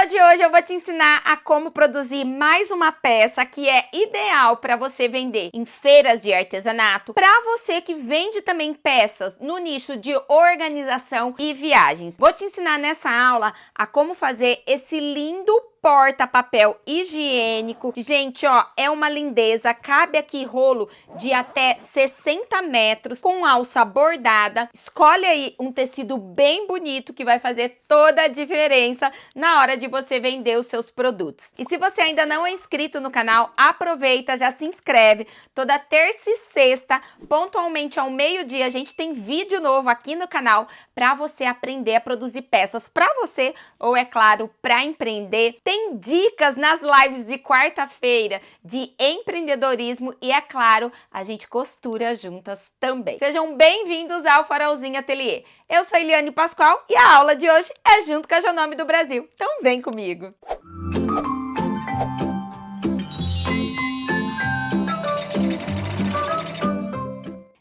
aula de hoje eu vou te ensinar a como produzir mais uma peça que é ideal para você vender em feiras de artesanato, para você que vende também peças no nicho de organização e viagens. Vou te ensinar nessa aula a como fazer esse lindo porta-papel higiênico. Gente, ó, é uma lindeza. Cabe aqui rolo de até 60 metros com alça bordada. Escolhe aí um tecido bem bonito que vai fazer toda a diferença na hora de você vender os seus produtos. E se você ainda não é inscrito no canal, aproveita, já se inscreve. Toda terça e sexta, pontualmente ao meio-dia, a gente tem vídeo novo aqui no canal para você aprender a produzir peças para você ou, é claro, para empreender. Tem dicas nas lives de quarta-feira de empreendedorismo e, é claro, a gente costura juntas também. Sejam bem-vindos ao Farolzinho Ateliê. Eu sou Eliane Pascoal e a aula de hoje é junto com a Janome do Brasil. Então vem comigo!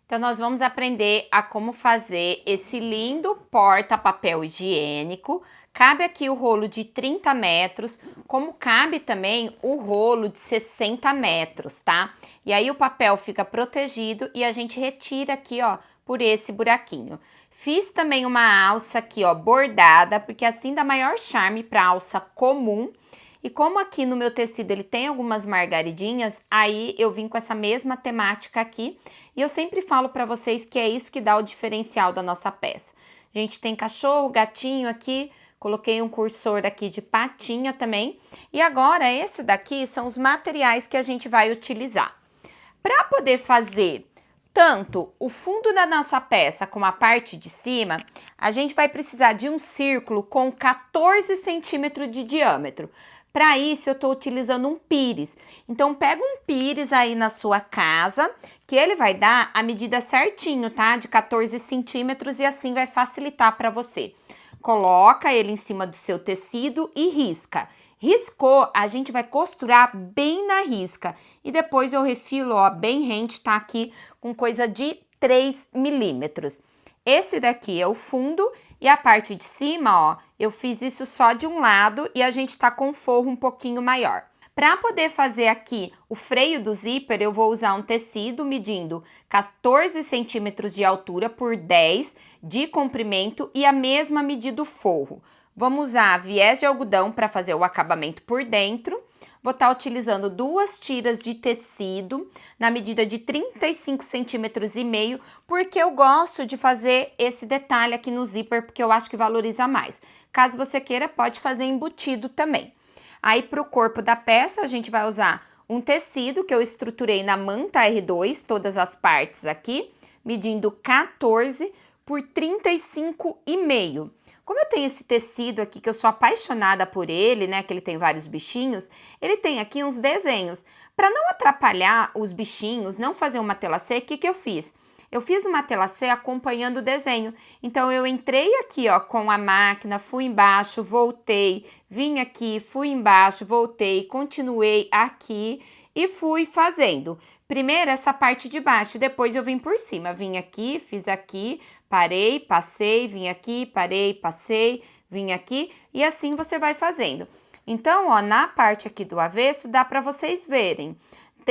Então, nós vamos aprender a como fazer esse lindo porta-papel higiênico. Cabe aqui o rolo de 30 metros, como cabe também o rolo de 60 metros, tá? E aí o papel fica protegido e a gente retira aqui, ó, por esse buraquinho. Fiz também uma alça aqui, ó, bordada, porque assim dá maior charme para alça comum. E como aqui no meu tecido ele tem algumas margaridinhas, aí eu vim com essa mesma temática aqui. E eu sempre falo para vocês que é isso que dá o diferencial da nossa peça. A gente tem cachorro, gatinho aqui, coloquei um cursor aqui de patinha também. E agora esse daqui são os materiais que a gente vai utilizar. Para poder fazer tanto o fundo da nossa peça como a parte de cima, a gente vai precisar de um círculo com 14 centímetros de diâmetro. Para isso, eu estou utilizando um pires. Então, pega um pires aí na sua casa, que ele vai dar a medida certinho, tá? De 14 centímetros e assim vai facilitar para você. Coloca ele em cima do seu tecido e risca. Riscou, a gente vai costurar bem na risca. E depois eu refilo, ó, bem rente, tá aqui com coisa de 3 milímetros. Esse daqui é o fundo e a parte de cima, ó, eu fiz isso só de um lado e a gente tá com um forro um pouquinho maior. Para poder fazer aqui o freio do zíper, eu vou usar um tecido medindo 14 centímetros de altura por 10 de comprimento e a mesma medida do forro. Vamos usar viés de algodão para fazer o acabamento por dentro. Vou estar utilizando 2 tiras de tecido na medida de 35 centímetros e meio, porque eu gosto de fazer esse detalhe aqui no zíper, porque eu acho que valoriza mais. Caso você queira, pode fazer embutido também. Aí, para o corpo da peça, a gente vai usar um tecido que eu estruturei na manta R2, todas as partes aqui, medindo 14 por 35,5. Como eu tenho esse tecido aqui, que eu sou apaixonada por ele, né, que ele tem vários bichinhos, ele tem aqui uns desenhos. Para não atrapalhar os bichinhos, não fazer uma telacê, o que que eu fiz? Eu fiz uma telacê acompanhando o desenho. Então, eu entrei aqui, ó, com a máquina, fui embaixo, voltei, vim aqui, fui embaixo, voltei, continuei aqui e fui fazendo. Primeiro essa parte de baixo, depois eu vim por cima. Vim aqui, fiz aqui, parei, passei, vim aqui, parei, passei, vim aqui e assim você vai fazendo. Então, ó, na parte aqui do avesso dá para vocês verem.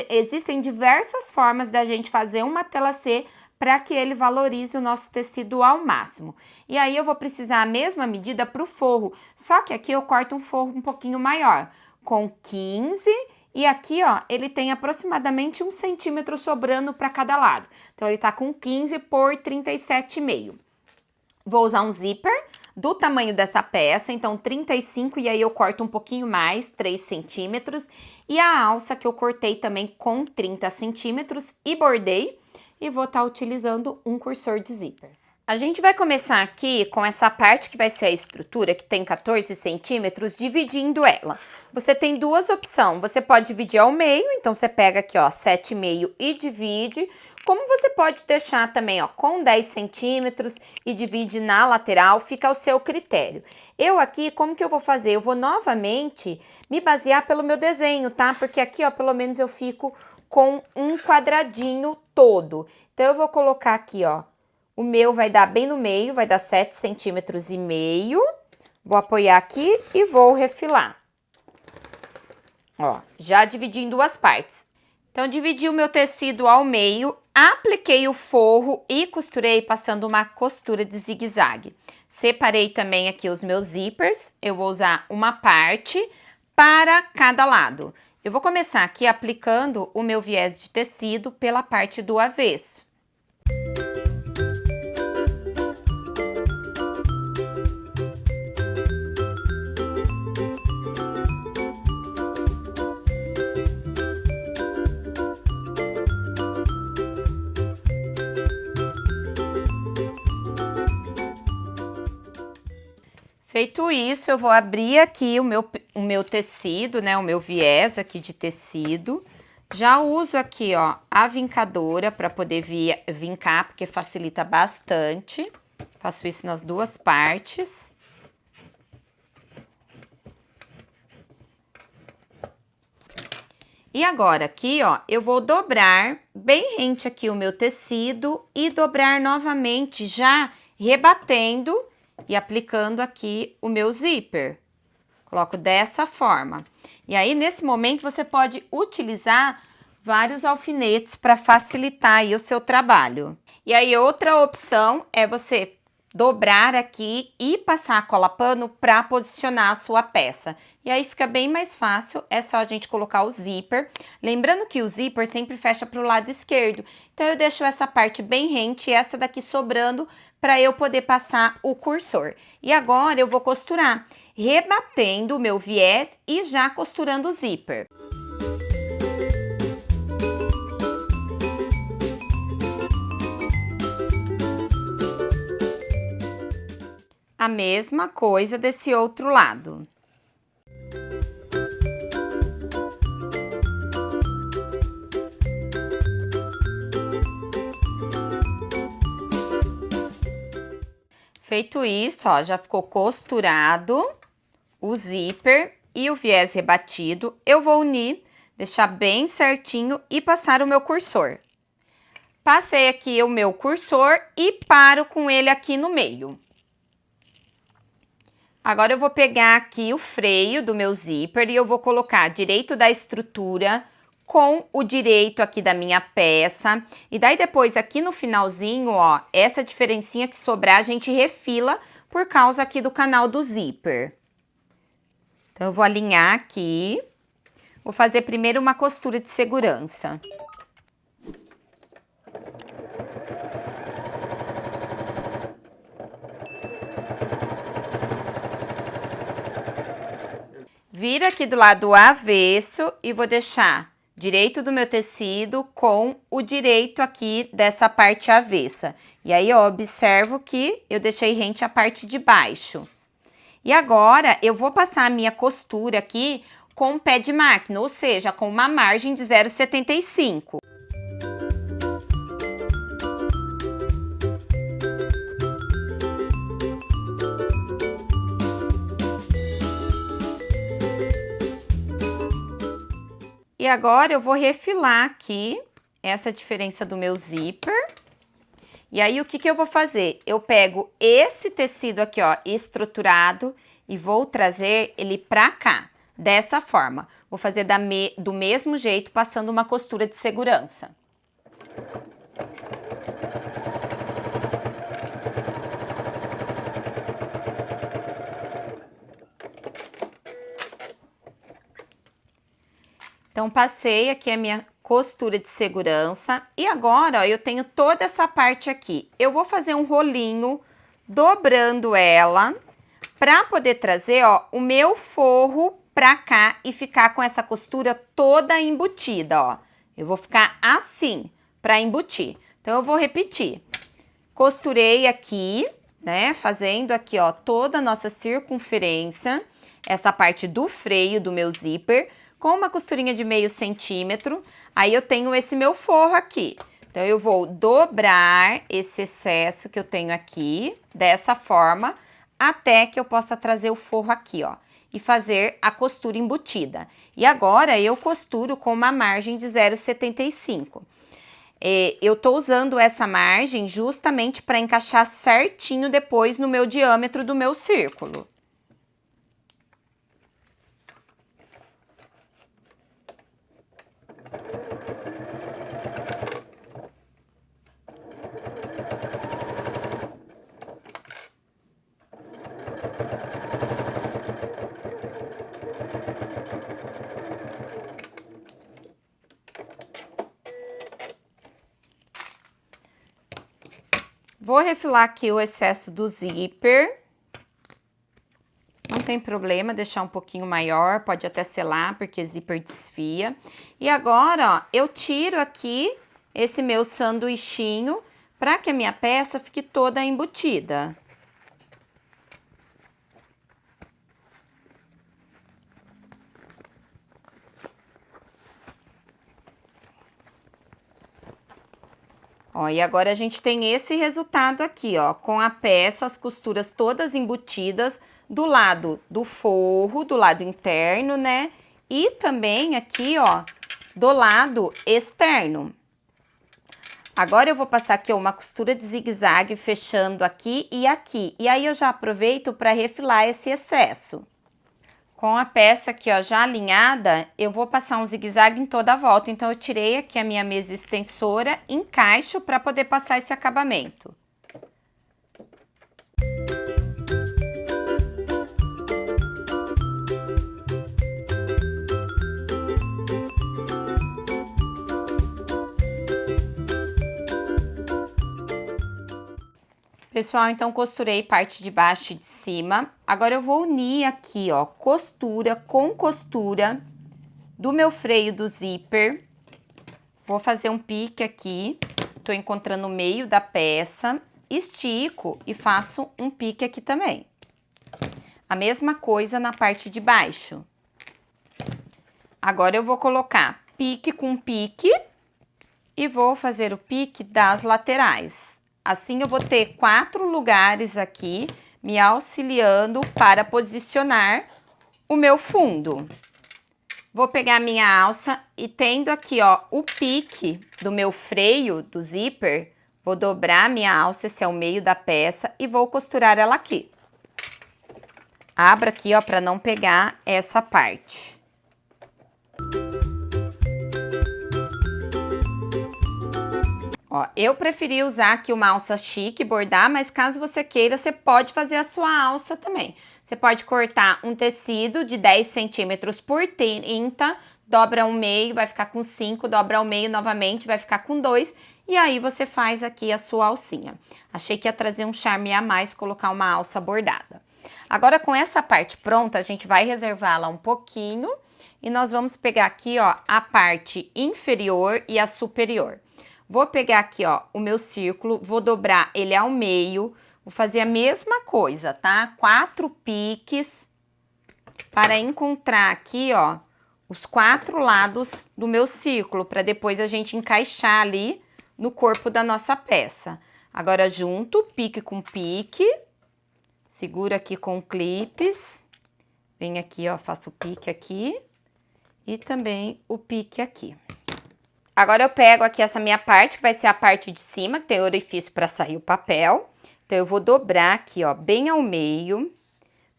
Existem diversas formas da gente fazer uma telacê para que ele valorize o nosso tecido ao máximo. E aí eu vou precisar a mesma medida para o forro, só que aqui eu corto um forro um pouquinho maior, com 15. E aqui, ó, ele tem aproximadamente 1 centímetro sobrando para cada lado. Então, ele tá com 15 por 37,5. Vou usar um zíper do tamanho dessa peça, então 35, e aí eu corto um pouquinho mais, 3 centímetros. E a alça que eu cortei também com 30 centímetros e bordei. E vou estar utilizando um cursor de zíper. A gente vai começar aqui com essa parte que vai ser a estrutura, que tem 14 centímetros, dividindo ela. Você tem duas opções, você pode dividir ao meio, então você pega aqui, ó, 7,5 e divide. Como você pode deixar também, ó, com 10 centímetros e divide na lateral, fica ao seu critério. Eu aqui, como que eu vou fazer? Eu vou novamente me basear pelo meu desenho, tá? Porque aqui, ó, pelo menos eu fico com um quadradinho todo. Então, eu vou colocar aqui, ó, o meu vai dar bem no meio, vai dar 7,5 centímetros. Vou apoiar aqui e vou refilar. Ó, já dividi em duas partes. Então, dividi o meu tecido ao meio, apliquei o forro e costurei passando uma costura de zigue-zague. Separei também aqui os meus zippers, eu vou usar uma parte para cada lado. Eu vou começar aqui aplicando o meu viés de tecido pela parte do avesso. Feito isso, eu vou abrir aqui o meu tecido, né, o meu viés aqui de tecido. Já uso aqui, ó, a vincadora para poder vincar, porque facilita bastante. Faço isso nas duas partes. E agora aqui, ó, eu vou dobrar bem rente aqui o meu tecido e dobrar novamente, já rebatendo e aplicando aqui o meu zíper. Coloco dessa forma. E aí, nesse momento, você pode utilizar vários alfinetes para facilitar aí o seu trabalho. E aí, outra opção é você dobrar aqui e passar cola pano para posicionar a sua peça. E aí fica bem mais fácil, é só a gente colocar o zíper. Lembrando que o zíper sempre fecha para o lado esquerdo. Então, eu deixo essa parte bem rente e essa daqui sobrando para eu poder passar o cursor. E agora eu vou costurar, rebatendo o meu viés e já costurando o zíper. A mesma coisa desse outro lado. Feito isso, ó, já ficou costurado o zíper e o viés rebatido. Eu vou unir, deixar bem certinho e passar o meu cursor. Passei aqui o meu cursor e paro com ele aqui no meio. Agora eu vou pegar aqui o freio do meu zíper e eu vou colocar direito da estrutura com o direito aqui da minha peça. E daí depois aqui no finalzinho, ó, essa diferencinha que sobrar a gente refila por causa aqui do canal do zíper. Então eu vou alinhar aqui. Vou fazer primeiro uma costura de segurança. Viro aqui do lado avesso e vou deixar direito do meu tecido com o direito aqui dessa parte avessa. E aí, ó, observo que eu deixei rente a parte de baixo. E agora, eu vou passar a minha costura aqui com pé de máquina, ou seja, com uma margem de 0,75. E agora eu vou refilar aqui essa diferença do meu zíper. E aí o que eu vou fazer? Eu pego esse tecido aqui, ó, estruturado e vou trazer ele pra cá, dessa forma. Vou fazer do mesmo jeito, passando uma costura de segurança. Então, passei aqui a minha costura de segurança e agora, ó, eu tenho toda essa parte aqui. Eu vou fazer um rolinho dobrando ela para poder trazer, ó, o meu forro pra cá e ficar com essa costura toda embutida, ó. Eu vou ficar assim para embutir. Então, eu vou repetir. Costurei aqui, né, fazendo aqui, ó, toda a nossa circunferência, essa parte do freio do meu zíper, com uma costurinha de meio centímetro, aí eu tenho esse meu forro aqui. Então, eu vou dobrar esse excesso que eu tenho aqui, dessa forma, até que eu possa trazer o forro aqui, ó, e fazer a costura embutida. E agora, eu costuro com uma margem de 0,75. Eu tô usando essa margem justamente para encaixar certinho depois no meu diâmetro do meu círculo. Vou refilar aqui o excesso do zíper. Não tem problema deixar um pouquinho maior, pode até selar, porque zíper desfia. E agora, ó, eu tiro aqui esse meu sanduichinho para que a minha peça fique toda embutida. Ó, e agora a gente tem esse resultado aqui, ó, com a peça, as costuras todas embutidas do lado do forro, do lado interno, né? E também aqui, ó, do lado externo. Agora eu vou passar aqui, ó, uma costura de zigue-zague fechando aqui e aqui. E aí eu já aproveito para refilar esse excesso. Com a peça aqui, ó, já alinhada, eu vou passar um zigue-zague em toda a volta. Então, eu tirei aqui a minha mesa extensora, encaixo para poder passar esse acabamento. Pessoal, então costurei parte de baixo e de cima. Agora eu vou unir aqui, ó, costura com costura do meu freio do zíper. Vou fazer um pique aqui, tô encontrando o meio da peça, estico e faço um pique aqui também. A mesma coisa na parte de baixo. Agora eu vou colocar pique com pique e vou fazer o pique das laterais. Assim eu vou ter 4 lugares aqui me auxiliando para posicionar o meu fundo. Vou pegar a minha alça e tendo aqui, ó, o pique do meu freio do zíper, vou dobrar a minha alça, esse é o meio da peça, e vou costurar ela aqui. Abro aqui, ó, para não pegar essa parte. Ó, eu preferi usar aqui uma alça chique, bordar, mas caso você queira, você pode fazer a sua alça também. Você pode cortar um tecido de 10 centímetros por 30, dobra ao meio, vai ficar com 5, dobra ao meio novamente, vai ficar com 2, e aí você faz aqui a sua alcinha. Achei que ia trazer um charme a mais colocar uma alça bordada. Agora, com essa parte pronta, a gente vai reservá-la um pouquinho, e nós vamos pegar aqui, ó, a parte inferior e a superior. Vou pegar aqui, ó, o meu círculo, vou dobrar ele ao meio, vou fazer a mesma coisa, tá? 4 piques para encontrar aqui, ó, os 4 lados do meu círculo, para depois a gente encaixar ali no corpo da nossa peça. Agora, junto, pique com pique, segura aqui com clipes, vem aqui, ó, faço o pique aqui e também o pique aqui. Agora eu pego aqui essa minha parte, que vai ser a parte de cima, que tem orifício para sair o papel. Então, eu vou dobrar aqui, ó, bem ao meio,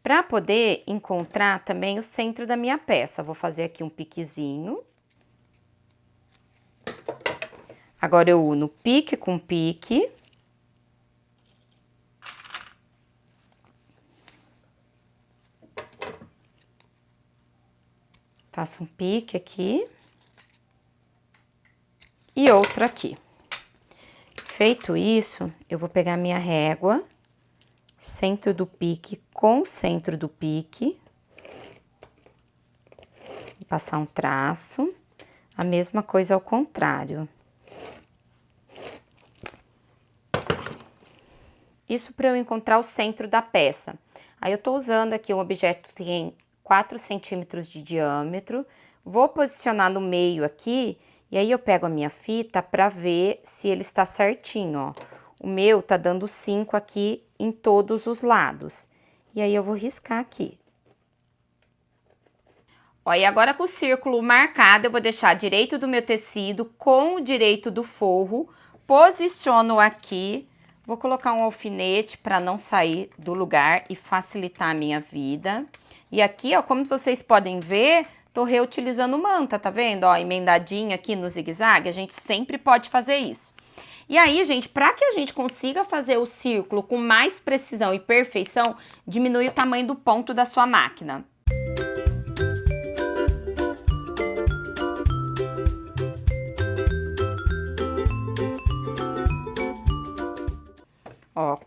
para poder encontrar também o centro da minha peça. Vou fazer aqui um piquezinho. Agora, eu uno pique com pique. Faço um pique aqui. E outro aqui. Feito isso, eu vou pegar minha régua, centro do pique com centro do pique, passar um traço, a mesma coisa ao contrário. Isso para eu encontrar o centro da peça. Aí eu tô usando aqui um objeto que tem 4 centímetros de diâmetro, vou posicionar no meio aqui. E aí, eu pego a minha fita para ver se ele está certinho, ó. O meu tá dando 5 aqui em todos os lados. E aí, eu vou riscar aqui. Ó, e agora com o círculo marcado, eu vou deixar direito do meu tecido com o direito do forro. Posiciono aqui. Vou colocar um alfinete para não sair do lugar e facilitar a minha vida. E aqui, ó, como vocês podem ver, tô reutilizando manta, tá vendo? Ó, emendadinha aqui no zigue-zague, a gente sempre pode fazer isso. E aí, gente, para que a gente consiga fazer o círculo com mais precisão e perfeição, diminui o tamanho do ponto da sua máquina.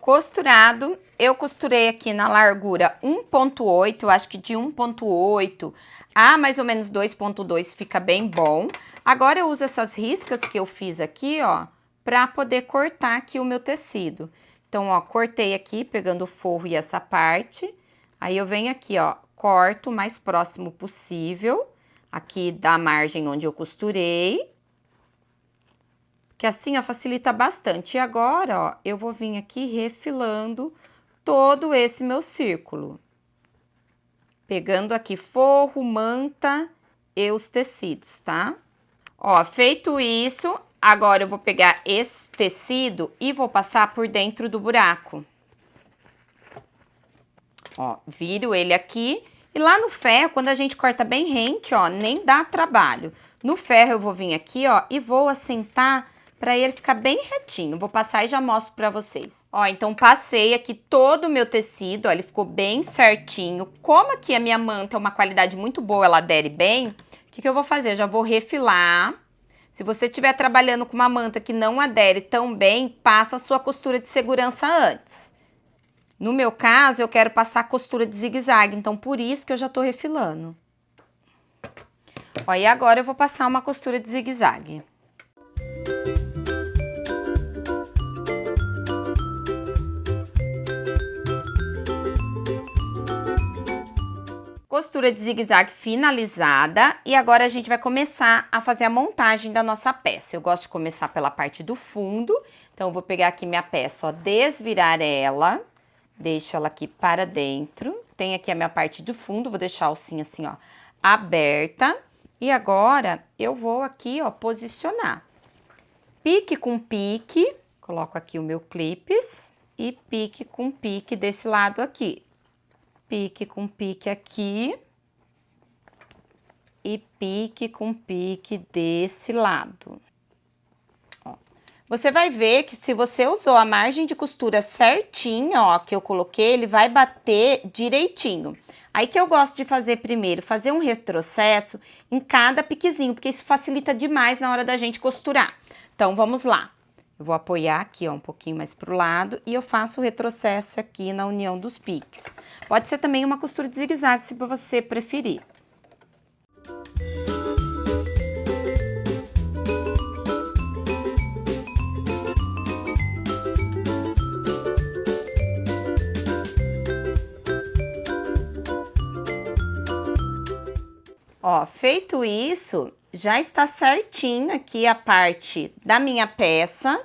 Costurado, eu costurei aqui na largura 1,8, eu acho que de 1,8 a mais ou menos 2,2 fica bem bom. Agora eu uso essas riscas que eu fiz aqui, ó, pra poder cortar aqui o meu tecido. Então, ó, cortei aqui, pegando o forro e essa parte. Aí eu venho aqui, ó, corto o mais próximo possível, aqui da margem onde eu costurei. Que assim, ó, facilita bastante. E agora, ó, eu vou vir aqui refilando todo esse meu círculo. Pegando aqui forro, manta e os tecidos, tá? Ó, feito isso, agora eu vou pegar esse tecido e vou passar por dentro do buraco. Ó, viro ele aqui. E lá no ferro, quando a gente corta bem rente, ó, nem dá trabalho. No ferro eu vou vir aqui, ó, e vou assentar para ele ficar bem retinho. Vou passar e já mostro para vocês. Ó, então passei aqui todo o meu tecido, ó, ele ficou bem certinho. Como aqui a minha manta é uma qualidade muito boa, ela adere bem, o que eu vou fazer? Eu já vou refilar. Se você estiver trabalhando com uma manta que não adere tão bem, passa a sua costura de segurança antes. No meu caso, eu quero passar a costura de zigue-zague, então por isso que eu já tô refilando. Ó, e agora eu vou passar uma costura de zigue-zague. Costura de zigue-zague finalizada e agora a gente vai começar a fazer a montagem da nossa peça. Eu gosto de começar pela parte do fundo, então eu vou pegar aqui minha peça, ó, desvirar ela, deixo ela aqui para dentro. Tem aqui a minha parte do fundo, vou deixar a alcinha assim, ó, aberta. E agora eu vou aqui, ó, posicionar. Pique com pique, coloco aqui o meu clips e pique com pique desse lado aqui. Pique com pique aqui e pique com pique desse lado. Ó. Você vai ver que se você usou a margem de costura certinha, ó, que eu coloquei, ele vai bater direitinho. Aí que eu gosto de fazer primeiro, fazer um retrocesso em cada piquezinho, porque isso facilita demais na hora da gente costurar. Então, vamos lá. Eu vou apoiar aqui, ó, um pouquinho mais pro lado e eu faço o retrocesso aqui na união dos piques. Pode ser também uma costura de zigue-zague, se você preferir. Ó, feito isso, já está certinho aqui a parte da minha peça.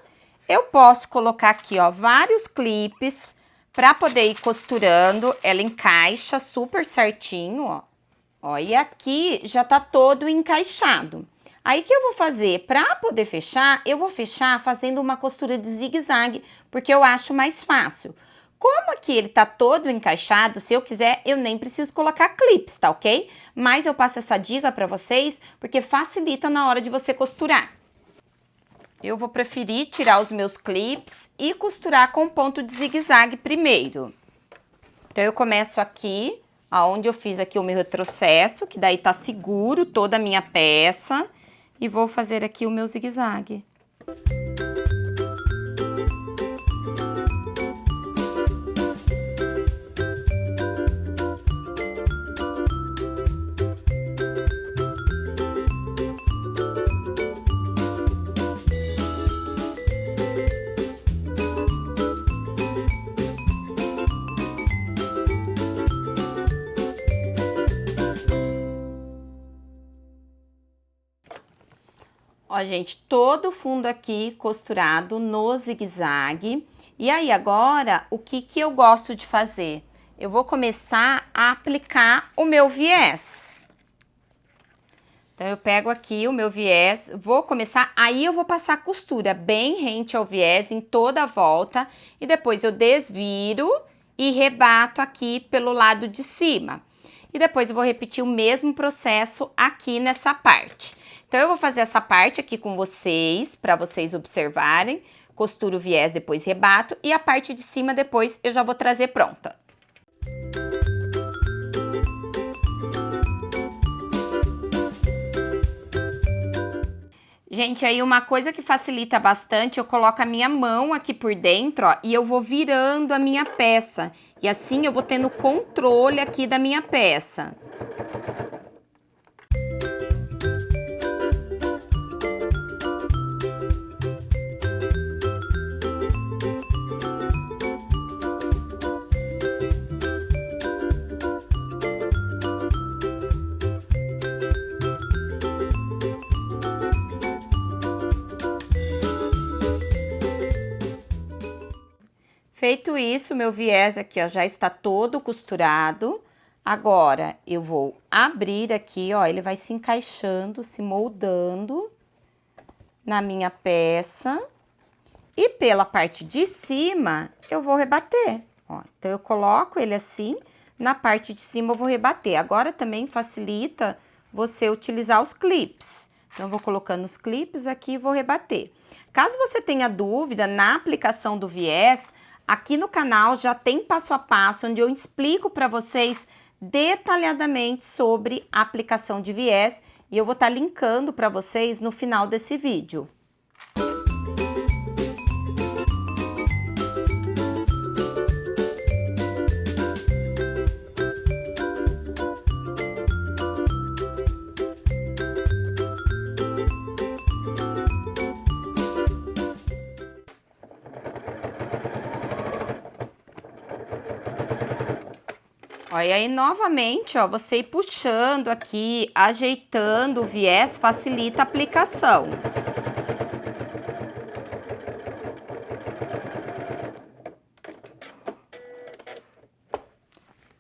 Eu posso colocar aqui, ó, vários clipes para poder ir costurando. Ela encaixa super certinho, ó. Ó, e aqui já tá todo encaixado. Aí, o que eu vou fazer? Para poder fechar, eu vou fechar fazendo uma costura de zigue-zague, porque eu acho mais fácil. Como aqui ele tá todo encaixado, se eu quiser, eu nem preciso colocar clips, tá ok? Mas eu passo essa dica pra vocês, porque facilita na hora de você costurar. Eu vou preferir tirar os meus clips e costurar com ponto de zigue-zague primeiro. Então, eu começo aqui, aonde eu fiz aqui o meu retrocesso, que daí tá seguro toda a minha peça, e vou fazer aqui o meu zigue-zague. Ó, gente, todo o fundo aqui costurado no zigue-zague. E aí, agora, o que eu gosto de fazer? Eu vou começar a aplicar o meu viés. Então, eu pego aqui o meu viés, vou começar, aí eu vou passar a costura bem rente ao viés em toda a volta. E depois eu desviro e rebato aqui pelo lado de cima. E depois eu vou repetir o mesmo processo aqui nessa parte. Então, eu vou fazer essa parte aqui com vocês, para vocês observarem. Costuro o viés, depois rebato. E a parte de cima, depois, eu já vou trazer pronta. Gente, aí uma coisa que facilita bastante, eu coloco a minha mão aqui por dentro, ó, e eu vou virando a minha peça. E assim eu vou tendo controle aqui da minha peça. Feito isso, meu viés aqui, ó, já está todo costurado. Agora, eu vou abrir aqui, ó, ele vai se encaixando, se moldando na minha peça. E pela parte de cima, eu vou rebater, ó. Então, eu coloco ele assim, na parte de cima eu vou rebater. Agora, também facilita você utilizar os clips. Então, eu vou colocando os clips aqui e vou rebater. Caso você tenha dúvida na aplicação do viés, aqui no canal já tem passo a passo, onde eu explico para vocês detalhadamente sobre a aplicação de viés e eu vou estar linkando para vocês no final desse vídeo. Olha aí, novamente, ó, você ir puxando aqui, ajeitando o viés, facilita a aplicação.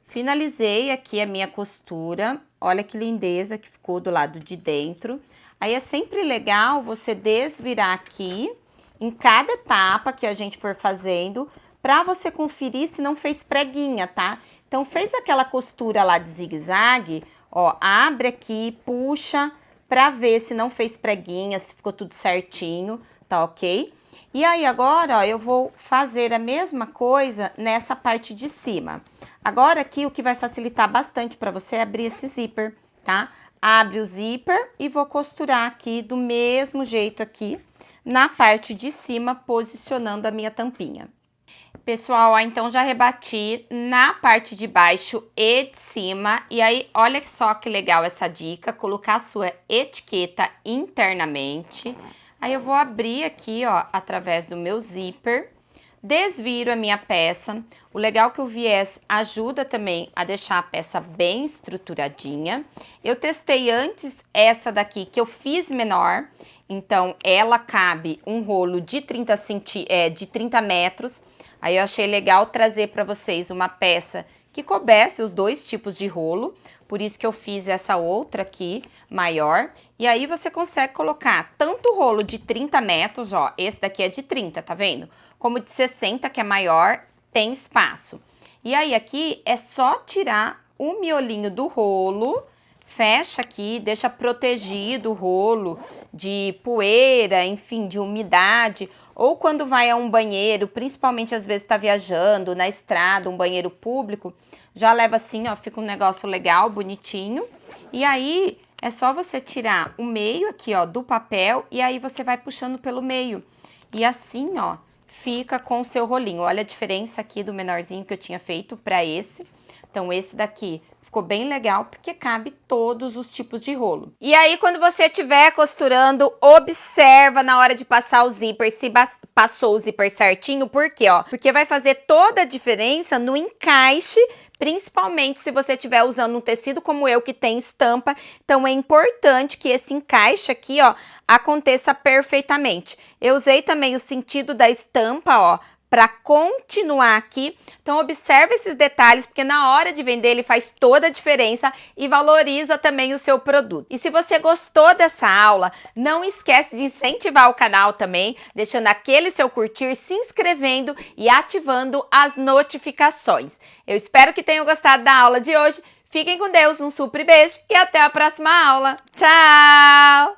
Finalizei aqui a minha costura, olha que lindeza que ficou do lado de dentro. Aí é sempre legal você desvirar aqui, em cada etapa que a gente for fazendo, pra você conferir se não fez preguinha, tá? Então, fez aquela costura lá de zigue-zague, ó, abre aqui, puxa, pra ver se não fez preguinha, se ficou tudo certinho, tá ok? E aí, agora, ó, eu vou fazer a mesma coisa nessa parte de cima. Agora, aqui, o que vai facilitar bastante pra você é abrir esse zíper, tá? Abre o zíper e vou costurar aqui do mesmo jeito aqui, na parte de cima, posicionando a minha tampinha. Pessoal, ó, então já rebati na parte de baixo e de cima. E aí, olha só que legal essa dica, colocar a sua etiqueta internamente. Aí eu vou abrir aqui, ó, através do meu zíper, desviro a minha peça. O legal é que o viés ajuda também a deixar a peça bem estruturadinha. Eu testei antes essa daqui, que eu fiz menor. Então, ela cabe um rolo de 30 metros. Aí eu achei legal trazer para vocês uma peça que coubesse os dois tipos de rolo, por isso que eu fiz essa outra aqui, maior. E aí você consegue colocar tanto o rolo de 30 metros, ó, esse daqui é de 30, tá vendo? Como de 60, que é maior, tem espaço. E aí aqui é só tirar o miolinho do rolo, fecha aqui, deixa protegido o rolo de poeira, enfim, de umidade. Ou quando vai a um banheiro, principalmente às vezes tá viajando na estrada, um banheiro público, já leva assim, ó, fica um negócio legal, bonitinho. E aí, é só você tirar o meio aqui, ó, do papel e aí você vai puxando pelo meio. E assim, ó, fica com o seu rolinho. Olha a diferença aqui do menorzinho que eu tinha feito para esse. Então, esse daqui ficou bem legal porque cabe todos os tipos de rolo. E aí, quando você estiver costurando, observa na hora de passar o zíper se passou o zíper certinho. Por quê? Ó, porque vai fazer toda a diferença no encaixe, principalmente se você estiver usando um tecido como eu, que tem estampa. Então, é importante que esse encaixe aqui, ó, aconteça perfeitamente. Eu usei também o sentido da estampa, ó, para continuar aqui. Então, observe esses detalhes, porque na hora de vender ele faz toda a diferença e valoriza também o seu produto. E se você gostou dessa aula, não esquece de incentivar o canal também, deixando aquele seu curtir, se inscrevendo e ativando as notificações. Eu espero que tenham gostado da aula de hoje. Fiquem com Deus, um super beijo e até a próxima aula. Tchau!